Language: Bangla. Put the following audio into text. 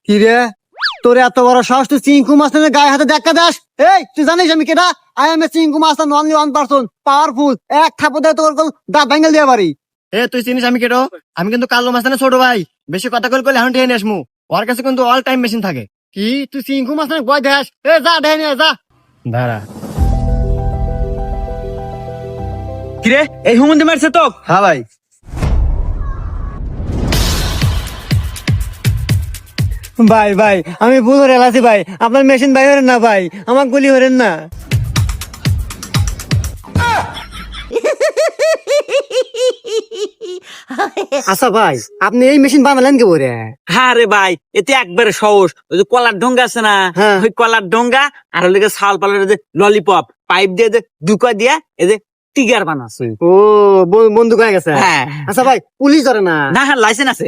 কি রে তোর এত বড় সাহস, তুই চিঙ্কু মাস্টারের গায়ে হাতে দেখা দাস? এই তুই জানিস আমি কেটা? I M A Chinku master, only one person, powerful. এক থাপড় দিয়ে তোর দাঁত ভাঙাল দিয়ে পারি। তুই চিনিস আমি কেটো? আমি কিন্তু কালো মাস্তানের ছোট ভাই। বেশি কথা কল এখন ঠেয়ে নিয়ে আসমু। ওর কাছে কিন্তু অল টাইম মেশিন থাকে। কি তুই চিঙ্কু মাস্টারের ভয় দেখাস? যা দেখে নিয়ে যা। দাঁড়া। কিরে এই হুমন্দি মারছে তো? হ্যাঁ ভাই। ভাই ভাই আমি ভুল করে এলাছি ভাই, আপনার মেশিন ভাই হরেন না ভাই, আমার গুলি হরেন না। আচ্ছা ভাই, আপনি এই মেশিন বানালেন কে বলে? হ্যাঁ রে ভাই, এতে একবারে সহজ। ওই যে কলার ডোঙ্গা আছে না, হ্যাঁ। ওই কলার ডোঙ্গা আর ওই শাল পালের যে ললিপপ পাইপ দিয়ে দুকা দিয়া এই যে টিগার বানাচ্ছে। ও বন্দুক হয়ে গেছে। হ্যাঁ। আচ্ছা ভাই পুলিশ ধরে না? না হ্যাঁ লাইসেন্স আছে।